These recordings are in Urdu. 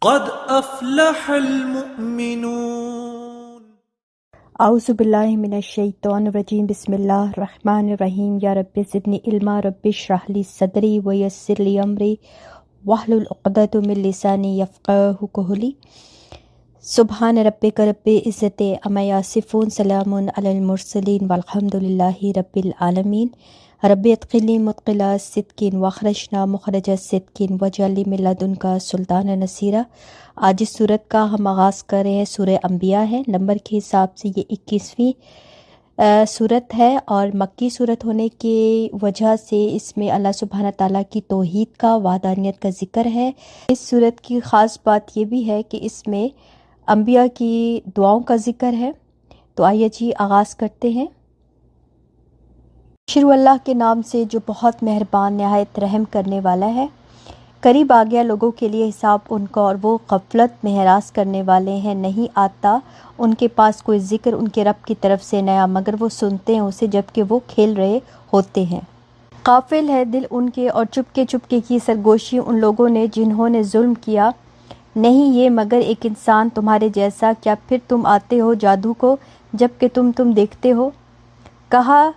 قد افلح المؤمنون۔ اعوذ باللہ من الشیطان الرجیم، بسم اللہ الرحمن الرحیم۔ یا رب زدنی علما، رب اشرح لی صدری ویسر لی امری واحلل عقدۃ من لسانی یفقہوا قولی۔ سبحان ربک رب العزۃ عما یصفون، سلام علی المرسلین والحمد للہ رب العالمین۔ رب ادخلنی مدخل صدق واخرجنا مخرج صدق واجعل لی من لدنک سلطانا نصیرا۔ آج اس صورت کا ہم آغاز کر رہے ہیں، سورہ انبیاء ہے، نمبر کے حساب سے یہ 21ویں صورت ہے، اور مکی صورت ہونے کی وجہ سے اس میں اللہ سبحانہ تعالیٰ کی توحید کا، وحدانیت کا ذکر ہے۔ اس صورت کی خاص بات یہ بھی ہے کہ اس میں انبیاء کی دعاؤں کا ذکر ہے۔ تو آئیے جی آغاز کرتے ہیں۔ شروع اللہ کے نام سے جو بہت مہربان نہایت رحم کرنے والا ہے۔ قریب آ گیا لوگوں کے لیے حساب ان کا، اور وہ غفلت میں ہراس کرنے والے ہیں، نہیں آتا ان کے پاس کوئی ذکر ان کے رب کی طرف سے نیا، مگر وہ سنتے ہیں اسے جبکہ وہ کھیل رہے ہوتے ہیں۔ غافل ہے دل ان کے، اور چپکے چپکے کی سرگوشی ان لوگوں نے جنہوں نے ظلم کیا۔ نہیں یہ مگر ایک انسان تمہارے جیسا، کیا پھر تم آتے ہو جادو کو جبکہ تم دیکھتے ہو؟ کہا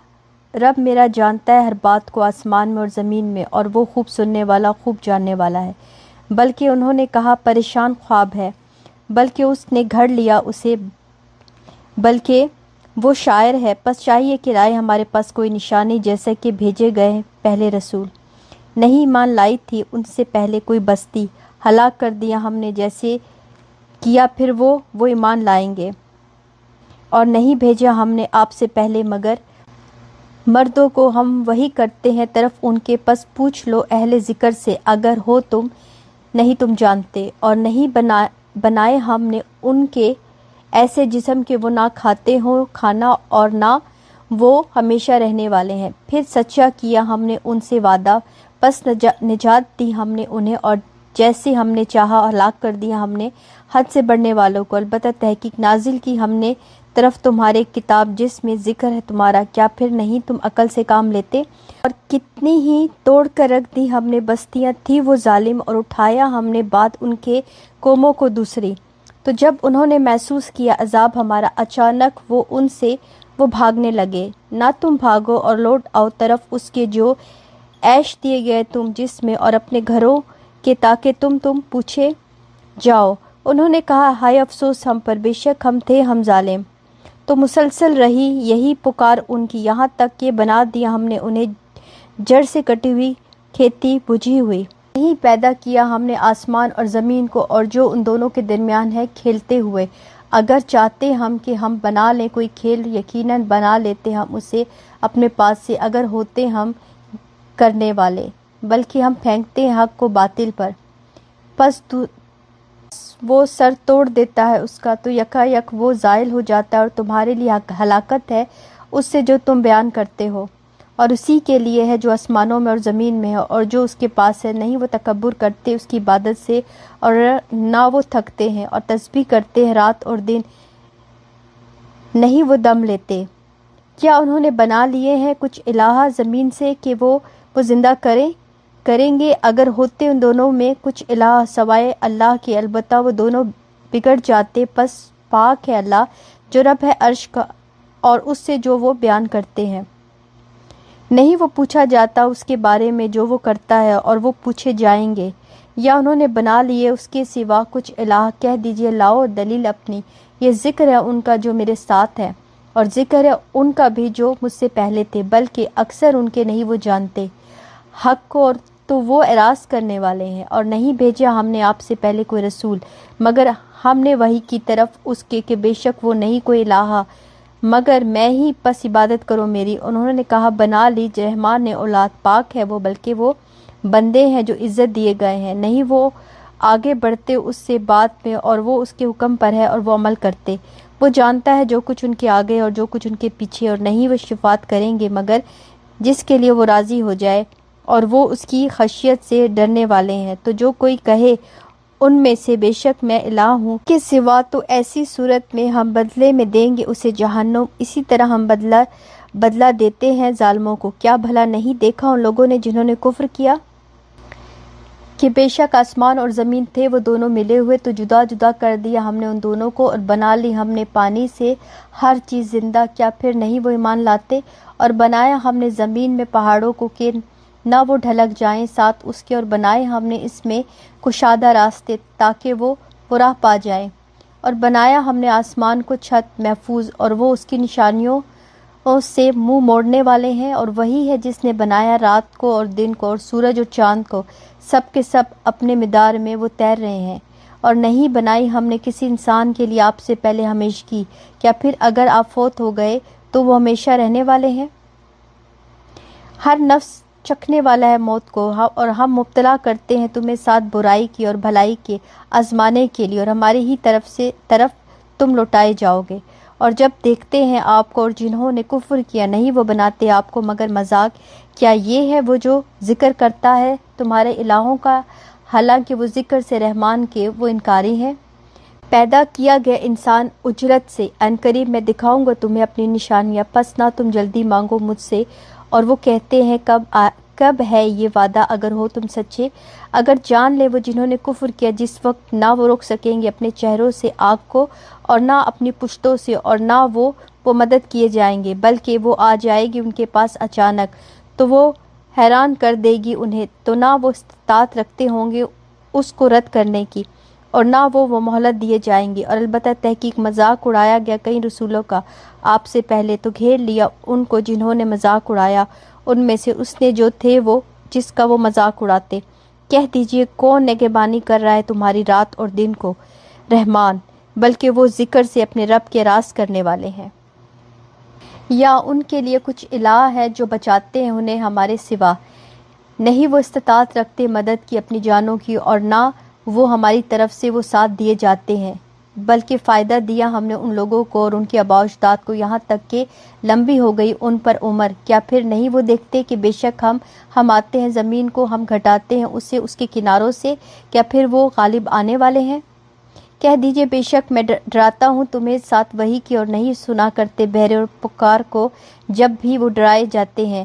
رب میرا جانتا ہے ہر بات کو آسمان میں اور زمین میں، اور وہ خوب سننے والا، خوب جاننے والا ہے۔ بلکہ انہوں نے کہا پریشان خواب ہے، بلکہ اس نے گھڑ لیا اسے، بلکہ وہ شاعر ہے، پس چاہیے کہ لائے ہمارے پاس کوئی نشانی، جیسے کہ بھیجے گئے پہلے رسول۔ نہیں ایمان لائی تھی ان سے پہلے کوئی بستی، ہلاک کر دیا ہم نے جیسے کیا پھر وہ ایمان لائیں گے۔ اور نہیں بھیجا ہم نے آپ سے پہلے مگر مردوں کو ہم وحی کرتے ہیں طرف ان کے، پس پوچھ لو اہل ذکر سے اگر ہو تم نہیں جانتے۔ اور نہیں بنائے ہم نے ان کے ایسے جسم کہ وہ نہ کھاتے ہوں کھانا اور نہ وہ ہمیشہ رہنے والے ہیں۔ پھر سچا کیا ہم نے ان سے وعدہ، پس نجات دی ہم نے انہیں، اور جیسے ہم نے چاہا ہلاک کر دیا ہم نے حد سے بڑھنے والوں کو۔ البتہ تحقیق نازل کی ہم نے طرف تمہارے کتاب جس میں ذکر ہے تمہارا، کیا پھر نہیں تم عقل سے کام لیتے؟ اور کتنی ہی توڑ کر رکھ دی ہم نے بستیاں تھی وہ ظالم، اور اٹھایا ہم نے بعد ان کے قوموں کو دوسری۔ تو جب انہوں نے محسوس کیا عذاب ہمارا اچانک وہ ان سے وہ بھاگنے لگے۔ نہ تم بھاگو اور لوٹ آؤ طرف اس کے جو عیش دیے گئے تم جس میں، اور اپنے گھروں کے تاکہ تم پوچھے جاؤ۔ انہوں نے کہا ہائے افسوس ہم پر، بے شک ہم تھے ظالم۔ تو مسلسل رہی یہی پکار ان کی، یہاں تک کہ بنا دیا ہم نے انہیں جڑ سے کٹی ہوئی کھیتی بجھی ہوئی۔ نہیں پیدا کیا ہم نے آسمان اور زمین کو اور جو ان دونوں کے درمیان ہے کھیلتے ہوئے۔ اگر چاہتے ہم کہ ہم بنا لیں کوئی کھیل، یقیناً بنا لیتے ہم اسے اپنے پاس سے اگر ہوتے ہم کرنے والے، بلکہ ہم پھینکتے ہیں حق کو باطل پر، پس وہ سر توڑ دیتا ہے اس کا، تو یکا یک وہ زائل ہو جاتا ہے، اور تمہارے لیے ہلاکت ہے اس سے جو تم بیان کرتے ہو، اور اسی کے لیے ہے جو آسمانوں میں اور زمین میں ہے اور جو اس کے پاس ہے۔ نہیں وہ تکبر کرتے اس کی عبادت سے، اور نہ وہ تھکتے ہیں، اور تسبیح کرتے ہیں رات اور دن، نہیں وہ دم لیتے۔ کیا انہوں نے بنا لیے ہیں کچھ الہ زمین سے کہ وہ زندہ کریں گے؟ اگر ہوتے ان دونوں میں کچھ الہ سوائے اللہ کے، البتہ وہ دونوں بگڑ جاتے، پس پاک ہے اللہ جو رب ہے عرش کا اور اس سے جو وہ بیان کرتے ہیں۔ نہیں وہ پوچھا جاتا اس کے بارے میں جو وہ کرتا ہے، اور وہ پوچھے جائیں گے۔ یا انہوں نے بنا لیے اس کے سوا کچھ الہ، کہہ دیجئے لاؤ دلیل اپنی، یہ ذکر ہے ان کا جو میرے ساتھ ہے، اور ذکر ہے ان کا بھی جو مجھ سے پہلے تھے، بلکہ اکثر ان کے نہیں وہ جانتے حق کو، اور تو وہ اعراض کرنے والے ہیں۔ اور نہیں بھیجا ہم نے آپ سے پہلے کوئی رسول، مگر ہم نے وحی کی طرف اس کے کہ بے شک وہ نہیں کوئی الہ مگر میں ہی، پس عبادت کرو میری۔ انہوں نے کہا بنا لی رحمان نے اولاد، پاک ہے وہ، بلکہ وہ بندے ہیں جو عزت دیے گئے ہیں۔ نہیں وہ آگے بڑھتے اس سے بات میں، اور وہ اس کے حکم پر ہے اور وہ عمل کرتے۔ وہ جانتا ہے جو کچھ ان کے آگے اور جو کچھ ان کے پیچھے، اور نہیں وہ شفاعت کریں گے مگر جس کے لیے وہ راضی ہو جائے، اور وہ اس کی خشیت سے ڈرنے والے ہیں۔ تو جو کوئی کہے ان میں سے بے شک میں الہ ہوں کے سوا، تو ایسی صورت میں ہم بدلے میں دیں گے اسے جہنم، اسی طرح ہم بدلہ دیتے ہیں ظالموں کو۔ کیا بھلا نہیں دیکھا ان لوگوں نے جنہوں نے کفر کیا کہ بے شک آسمان اور زمین تھے وہ دونوں ملے ہوئے تو جدا جدا کر دیا ہم نے ان دونوں کو اور بنا لی ہم نے پانی سے ہر چیز زندہ، کیا پھر نہیں وہ ایمان لاتے؟ اور بنایا ہم نے زمین میں پہاڑوں کو کہ نہ وہ ڈھلک جائیں ساتھ اس کے، اور بنائے ہم نے اس میں کشادہ راستے تاکہ وہ راہ پا جائیں، اور بنایا ہم نے آسمان کو چھت محفوظ اور وہ اس کی نشانیوں سے منہ موڑنے والے ہیں، اور وہی ہے جس نے بنایا رات کو اور دن کو اور سورج اور چاند کو، سب کے سب اپنے مدار میں وہ تیر رہے ہیں۔ اور نہیں بنائی ہم نے کسی انسان کے لیے آپ سے پہلے ہمیشگی، کیا پھر اگر آپ فوت ہو گئے تو وہ ہمیشہ رہنے والے ہیں؟ ہر نفس چکھنے والا ہے موت کو، اور ہم مبتلا کرتے ہیں تمہیں ساتھ برائی کی اور بھلائی کے آزمانے کے لیے، اور ہماری ہی طرف تم لوٹائے جاؤ گے۔ اور جب دیکھتے ہیں آپ کو اور جنہوں نے کفر کیا، نہیں وہ بناتے آپ کو مگر مذاق، کیا یہ ہے وہ جو ذکر کرتا ہے تمہارے الہوں کا، حالانکہ وہ ذکر سے رحمان کے وہ انکاری ہیں؟ پیدا کیا گیا انسان اجرت سے، عنقریب میں دکھاؤں گا تمہیں اپنی نشانیاں، پس نہ تم جلدی مانگو مجھ سے۔ اور وہ کہتے ہیں کب ہے یہ وعدہ اگر ہو تم سچے؟ اگر جان لے وہ جنہوں نے کفر کیا، جس وقت نہ وہ روک سکیں گے اپنے چہروں سے آگ کو اور نہ اپنی پشتوں سے، اور نہ وہ مدد کیے جائیں گے، بلکہ وہ آ جائے گی ان کے پاس اچانک تو وہ حیران کر دے گی انہیں، تو نہ وہ استطاعت رکھتے ہوں گے اس کو رد کرنے کی اور نہ وہ مہلت دیے جائیں گے۔ اور البتہ تحقیق مذاق اڑایا گیا کئی رسولوں کا آپ سے پہلے، تو گھیر لیا ان کو جنہوں نے مذاق اڑایا، ان میں سے اس نے جو تھے وہ جس کا وہ مذاق اڑاتے۔ کہہ دیجئے کون نگہبانی کر رہا ہے تمہاری رات اور دن کو؟ رحمان، بلکہ وہ ذکر سے اپنے رب کے راز کرنے والے ہیں۔ یا ان کے لیے کچھ الہ ہے جو بچاتے ہیں انہیں ہمارے سوا؟ نہیں وہ استطاعت رکھتے مدد کی اپنی جانوں کی، اور نہ وہ ہماری طرف سے وہ ساتھ دیے جاتے ہیں، بلکہ فائدہ دیا ہم نے ان لوگوں کو اور ان کے آباء و اجداد کو، یہاں تک کہ لمبی ہو گئی ان پر عمر۔ کیا پھر نہیں وہ دیکھتے کہ بے شک ہم آتے ہیں زمین کو، ہم گھٹاتے ہیں اسے اس کے کناروں سے، کیا پھر وہ غالب آنے والے ہیں؟ کہہ دیجئے بے شک میں ڈراتا ہوں تمہیں ساتھ وحی کی، اور نہیں سنا کرتے بہرے اور پکار کو جب بھی وہ ڈرائے جاتے ہیں۔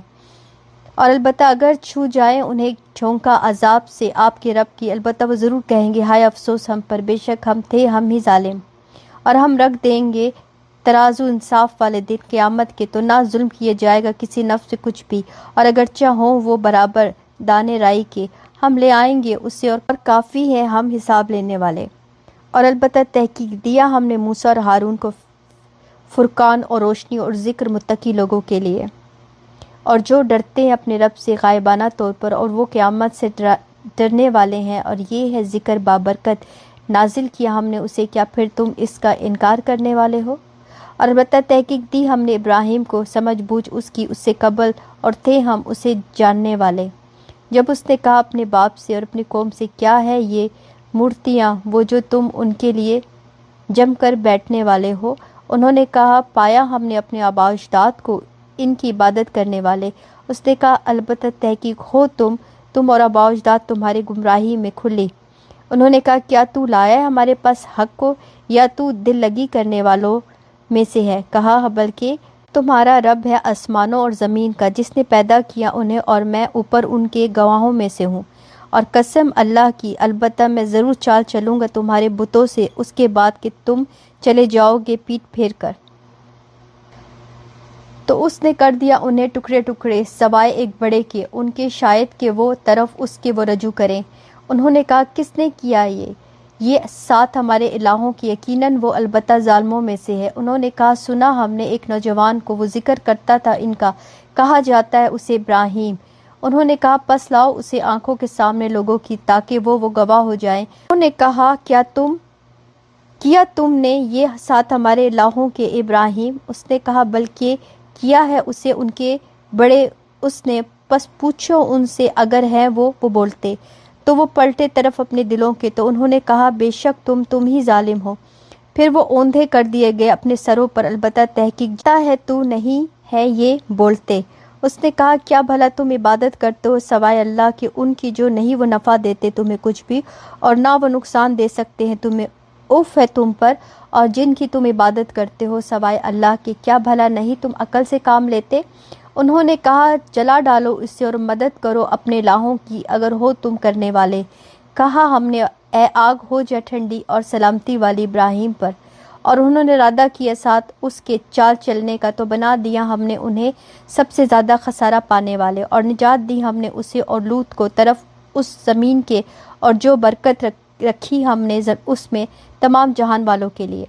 اور البتہ اگر چھو جائے انہیں جھونکا عذاب سے آپ کے رب کی، البتہ وہ ضرور کہیں گے ہائے افسوس ہم پر، بے شک ہم تھے ہم ہی ظالم۔ اور ہم رکھ دیں گے ترازو انصاف والے دن قیامت کے، تو نہ ظلم کیے جائے گا کسی نفس سے کچھ بھی، اور اگرچہ ہوں وہ برابر دانے رائی کے، ہم لے آئیں گے اسے، اور کافی ہے ہم حساب لینے والے۔ اور البتہ تحقیق دیا ہم نے موسیٰ اور ہارون کو فرقان اور روشنی اور ذکر متقی لوگوں کے لیے، اور جو ڈرتے ہیں اپنے رب سے غائبانہ طور پر، اور وہ قیامت سے ڈرنے والے ہیں، اور یہ ہے ذکر بابرکت نازل کیا ہم نے اسے، کیا پھر تم اس کا انکار کرنے والے ہو؟ اور البتہ تحقیق دی ہم نے ابراہیم کو سمجھ بوجھ اس کی اس سے قبل، اور تھے ہم اسے جاننے والے، جب اس نے کہا اپنے باپ سے اور اپنی قوم سے کیا ہے یہ مورتیاں وہ جو تم ان کے لیے جم کر بیٹھنے والے ہو؟ انہوں نے کہا پایا ہم نے اپنے آباء و اجداد کو ان کی عبادت کرنے والے۔ اس نے کہا البتہ تحقیق ہو تم اور آباء و اجداد تمہاری گمراہی میں کھلی۔ انہوں نے کہا کیا تو لایا ہے ہمارے پاس حق کو، یا تو دل لگی کرنے والوں میں سے ہے؟ کہا بلکہ تمہارا رب ہے آسمانوں اور زمین کا، جس نے پیدا کیا انہیں، اور میں اوپر ان کے گواہوں میں سے ہوں۔ اور قسم اللہ کی البتہ میں ضرور چال چلوں گا تمہارے بتوں سے اس کے بعد کہ تم چلے جاؤ گے پیٹ پھیر کر۔ تو اس نے کر دیا انہیں ٹکڑے ٹکڑے سوائے ایک بڑے کے، ان کے شاید کہ وہ طرف اس کے وہ رجوع کریں۔ انہوں نے کہا کس نے کیا یہ ساتھ ہمارے الہوں کی؟ یقیناً وہ البتہ ظالموں میں سے ہے۔ انہوں نے کہا سنا ہم نے ایک نوجوان کو، وہ ذکر کرتا تھا ان کا، کہا جاتا ہے اسے ابراہیم۔ انہوں نے کہا پس لاؤ اسے آنکھوں کے سامنے لوگوں کی، تاکہ وہ گواہ ہو جائیں۔ انہوں نے کہا کیا تم نے یہ ساتھ ہمارے الہوں کے ابراہیم؟ اس نے کہا بلکہ کیا ہے اسے ان کے بڑے اس نے، پس پوچھو ان سے اگر ہیں وہ بولتے۔ تو وہ پلٹے طرف اپنے دلوں کے، تو انہوں نے کہا بے شک تم ہی ظالم ہو۔ پھر وہ اوندھے کر دیے گئے اپنے سروں پر، البتہ تحقیق جانتا ہے تو نہیں ہے یہ بولتے۔ اس نے کہا کیا بھلا تم عبادت کرتے ہو سوائے اللہ کے ان کی جو نہیں وہ نفع دیتے تمہیں کچھ بھی، اور نہ وہ نقصان دے سکتے ہیں تمہیں؟ اف ہے تم پر اور جن کی تم عبادت کرتے ہو سوائے اللہ کے، کیا بھلا نہیں تم عقل سے کام لیتے؟ انہوں نے کہا جلا ڈالو اسے اور مدد کرو اپنے الہوں کی اگر ہو تم کرنے والے۔ کہا ہم نے اے آگ ہو جا ٹھنڈی اور سلامتی والی ابراہیم پر، اور انہوں نے ارادہ کیا ساتھ اس کے چال چلنے کا، تو بنا دیا ہم نے انہیں سب سے زیادہ خسارہ پانے والے، اور نجات دی ہم نے اسے اور لوط کو طرف اس زمین کے، اور جو برکت رکھی ہم نے اس میں تمام جہان والوں کے لیے،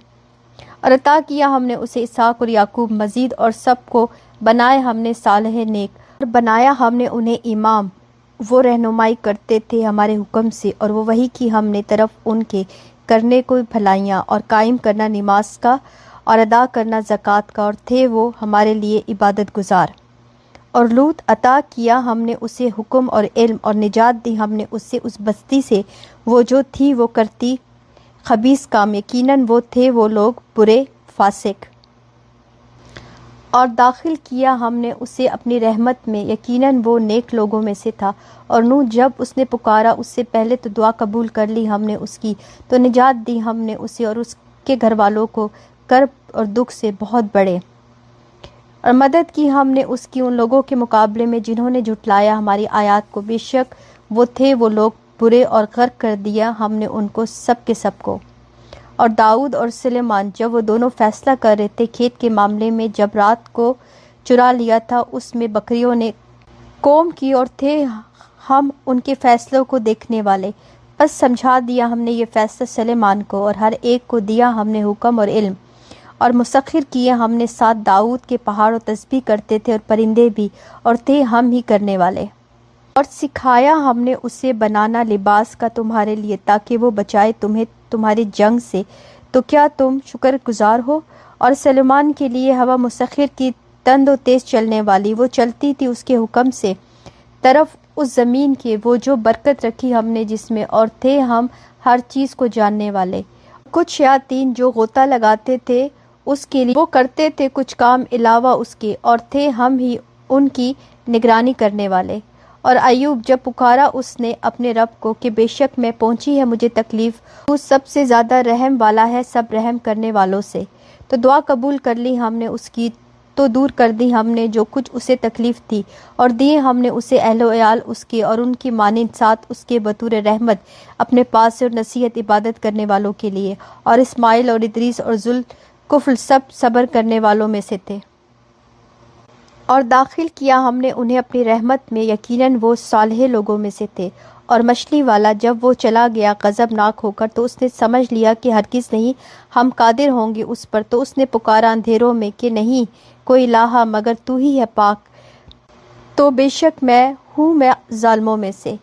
اور عطا کیا ہم نے اسے اسحاق اور یعقوب مزید، اور سب کو بنائے ہم نے صالح نیک، اور بنایا ہم نے انہیں امام، وہ رہنمائی کرتے تھے ہمارے حکم سے، اور وہ وحی کی ہم نے طرف ان کے کرنے کو بھلائیاں، اور قائم کرنا نماز کا اور ادا کرنا زکوٰۃ کا، اور تھے وہ ہمارے لیے عبادت گزار۔ اور لوط عطا کیا ہم نے اسے حکم اور علم، اور نجات دی ہم نے اسے اس بستی سے وہ جو تھی وہ کرتی خبیث کام، یقیناً وہ تھے وہ لوگ برے فاسق۔ اور داخل کیا ہم نے اسے اپنی رحمت میں، یقیناً وہ نیک لوگوں میں سے تھا۔ اور نوح جب اس نے پکارا اس سے پہلے تو دعا قبول کر لی ہم نے اس کی، تو نجات دی ہم نے اسے اور اس کے گھر والوں کو کرب اور دکھ سے بہت بڑے، اور مدد کی ہم نے اس کی ان لوگوں کے مقابلے میں جنہوں نے جھٹلایا ہماری آیات کو، بے شک وہ تھے وہ لوگ برے، اور غرق کر دیا ہم نے ان کو سب کے سب کو۔ اور داؤد اور سلیمان جب وہ دونوں فیصلہ کر رہے تھے کھیت کے معاملے میں، جب رات کو چرا لیا تھا اس میں بکریوں نے قوم کی، اور تھے ہم ان کے فیصلوں کو دیکھنے والے، بس سمجھا دیا ہم نے یہ فیصلہ سلیمان کو، اور ہر ایک کو دیا ہم نے حکم اور علم، اور مسخر کیے ہم نے ساتھ داؤد کے پہاڑ، اور تسبیح کرتے تھے اور پرندے بھی، اور تھے ہم ہی کرنے والے۔ اور سکھایا ہم نے اسے بنانا لباس کا تمہارے لیے، تاکہ وہ بچائے تمہیں تمہاری جنگ سے، تو کیا تم شکر گزار ہو؟ اور سلیمان کے لیے ہوا مسخر کی تند و تیز چلنے والی، وہ چلتی تھی اس کے حکم سے طرف اس زمین کے، وہ جو برکت رکھی ہم نے جس میں، اور تھے ہم ہر چیز کو جاننے والے۔ کچھ شیاطین جو غوطہ لگاتے تھے اس کے لیے، وہ کرتے تھے کچھ کام علاوہ اس کے، اور تھے ہم ہی ان کی نگرانی کرنے والے۔ اور ایوب جب پکارا اس نے اپنے رب کو کہ بے شک میں پہنچی ہے مجھے تکلیف، تو سب سے زیادہ رحم والا ہے سب رحم کرنے والوں سے، تو دعا قبول کر لی ہم نے اس کی، تو دور کر دی ہم نے جو کچھ اسے تکلیف تھی، اور دیے ہم نے اسے اہل و عیال اس کے اور ان کی مانند ساتھ اس کے بطور رحمت اپنے پاس سے، اور نصیحت عبادت کرنے والوں کے لیے۔ اور اسماعیل اور ادریس اور ذوالکفل سب صبر کرنے والوں میں سے تھے۔ اور داخل کیا ہم نے انہیں اپنی رحمت میں، یقیناً وہ صالح لوگوں میں سے تھے۔ اور مچھلی والا جب وہ چلا گیا غضبناک ہو کر، تو اس نے سمجھ لیا کہ ہرگز نہیں ہم قادر ہوں گے اس پر، تو اس نے پکارا اندھیروں میں کہ نہیں کوئی الہ مگر تو ہی ہے پاک، تو بے شک میں ہوں میں ظالموں میں سے۔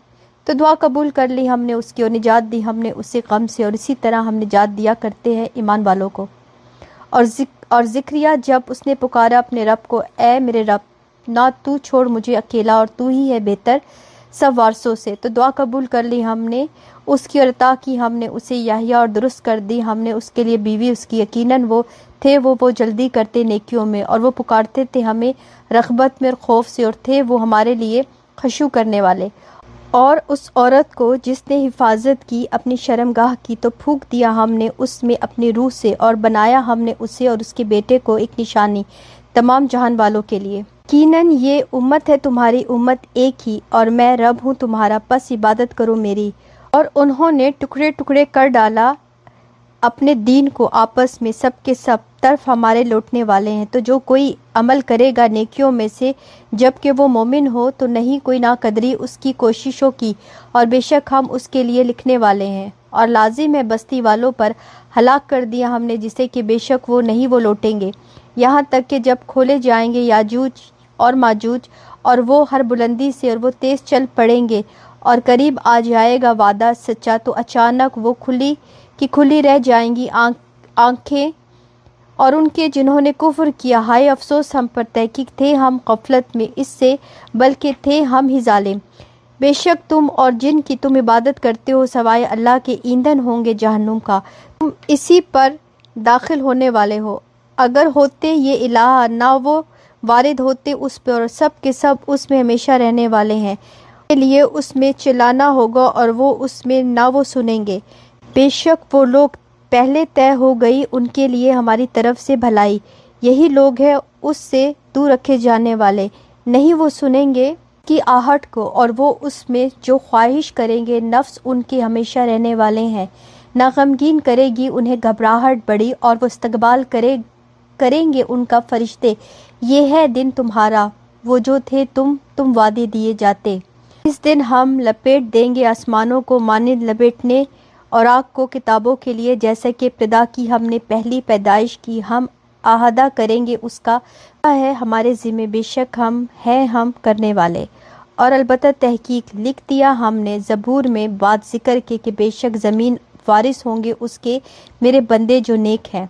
تو دعا قبول کر لی ہم نے اس کی، اور نجات دی ہم نے اسے غم سے، اور اسی طرح ہم نجات دیا کرتے ہیں ایمان والوں کو۔ اور زکریا جب اس نے پکارا اپنے رب کو، اے میرے رب نہ تو چھوڑ مجھے اکیلا، اور تو ہی ہے بہتر سب وارثوں سے، تو دعا قبول کر لی ہم نے اس کی، اور عطا کی ہم نے اسے یحییٰ، اور درست کر دی ہم نے اس کے لیے بیوی اس کی، یقیناً وہ تھے وہ جلدی کرتے نیکیوں میں، اور وہ پکارتے تھے ہمیں رغبت میں اور خوف سے، اور تھے وہ ہمارے لیے خشوع کرنے والے۔ اور اس عورت کو جس نے حفاظت کی اپنی شرمگاہ کی، تو پھونک دیا ہم نے اس میں اپنی روح سے، اور بنایا ہم نے اسے اور اس کے بیٹے کو ایک نشانی تمام جہان والوں کے لیے۔ یقیناً یہ امت ہے تمہاری امت ایک ہی، اور میں رب ہوں تمہارا، پس عبادت کرو میری۔ اور انہوں نے ٹکڑے ٹکڑے کر ڈالا اپنے دین کو آپس میں، سب کے سب طرف ہمارے لوٹنے والے ہیں، تو جو کوئی عمل کرے گا نیکیوں میں سے جبکہ وہ مومن ہو، تو نہیں کوئی ناقدری اس کی کوششوں کی، اور بے شک ہم اس کے لیے لکھنے والے ہیں۔ اور لازم ہے بستی والوں پر ہلاک کر دیا ہم نے جسے کہ بے شک وہ نہیں وہ لوٹیں گے، یہاں تک کہ جب کھولے جائیں گے یاجوج اور ماجوج، اور وہ ہر بلندی سے، اور وہ تیز چل پڑیں گے، اور قریب آ جائے گا وعدہ سچا، تو اچانک وہ کھلی کی کھلی رہ جائیں گی آنکھیں، اور ان کے جنہوں نے کفر کیا، ہائے افسوس ہم پر، تحقیق تھے ہم غفلت میں اس سے، بلکہ تھے ہم ہی ظالم۔ بے شک تم اور جن کی تم عبادت کرتے ہو سوائے اللہ کے ایندھن ہوں گے جہنم کا، تم اسی پر داخل ہونے والے ہو۔ اگر ہوتے یہ الہ نہ وہ وارد ہوتے اس پہ، اور سب کے سب اس میں ہمیشہ رہنے والے ہیں، کے لیے اس میں چلانا ہوگا، اور وہ اس میں نہ وہ سنیں گے۔ بے شک وہ لوگ پہلے طے ہو گئی ان کے لیے ہماری طرف سے بھلائی، یہی لوگ ہیں اس سے دور رکھے جانے والے۔ نہیں وہ سنیں گے کی آہٹ کو، اور وہ اس میں جو خواہش کریں گے نفس ان کے ہمیشہ رہنے والے ہیں۔ نہ غمگین کرے گی انہیں گھبراہٹ بڑی، اور وہ استقبال کریں گے ان کا فرشتے، یہ ہے دن تمہارا وہ جو تھے تم وعدے دیے جاتے۔ اس دن ہم لپیٹ دیں گے آسمانوں کو مانند لپیٹنے اور آگ کو کتابوں کے لیے، جیسے کہ ابتدا کی ہم نے پہلی پیدائش کی، ہم احاطہ کریں گے اس کا ہے ہمارے ذمہ، بے شک ہم کرنے والے۔ اور البتہ تحقیق لکھ دیا ہم نے زبور میں بات ذکر کے کہ بے شک زمین وارث ہوں گے اس کے میرے بندے جو نیک ہیں،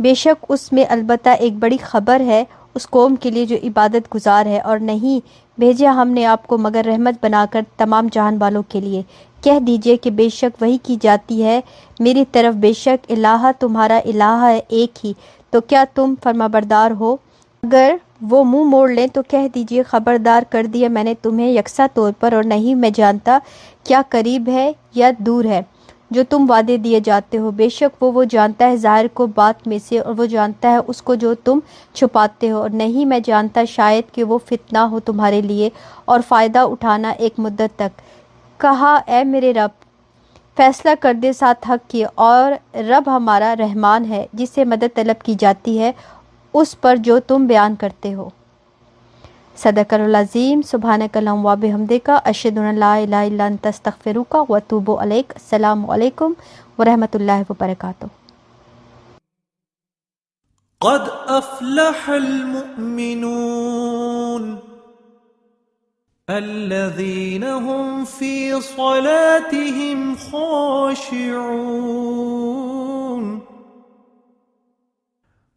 بے شک اس میں البتہ ایک بڑی خبر ہے اس قوم کے لیے جو عبادت گزار ہے، اور نہیں بھیجا ہم نے آپ کو مگر رحمت بنا کر تمام جہان والوں کے لیے۔ کہہ دیجئے کہ بے شک وحی کی جاتی ہے میری طرف، بے شک الہ تمہارا الہ ہے ایک ہی، تو کیا تم فرمانبردار ہو؟ اگر وہ منہ موڑ لیں تو کہہ دیجئے خبردار کر دیا میں نے تمہیں یکساں طور پر، اور نہیں میں جانتا کیا قریب ہے یا دور ہے جو تم وعدے دیے جاتے ہو، بے شک وہ جانتا ہے ظاہر کو بات میں سے، اور وہ جانتا ہے اس کو جو تم چھپاتے ہو، اور نہیں میں جانتا شاید کہ وہ فتنہ ہو تمہارے لیے اور فائدہ اٹھانا ایک مدت تک۔ کہا اے میرے رب فیصلہ کر دے ساتھ حق کی، اور رب ہمارا رحمان ہے جس سے مدد طلب کی جاتی ہے اس پر جو تم بیان کرتے ہو۔ صدق اللہ العظیم۔ سبحانک اللہم و بحمدک، اشہد ان لا الہ الا انت، استغفرک و اتوب الیک۔ السلام علیکم ورحمۃ اللہ وبرکاتہ۔ قد افلح المؤمنون الذين هم في صلاتهم خاشعون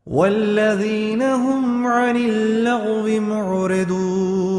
والذين هم عن اللغو معرضون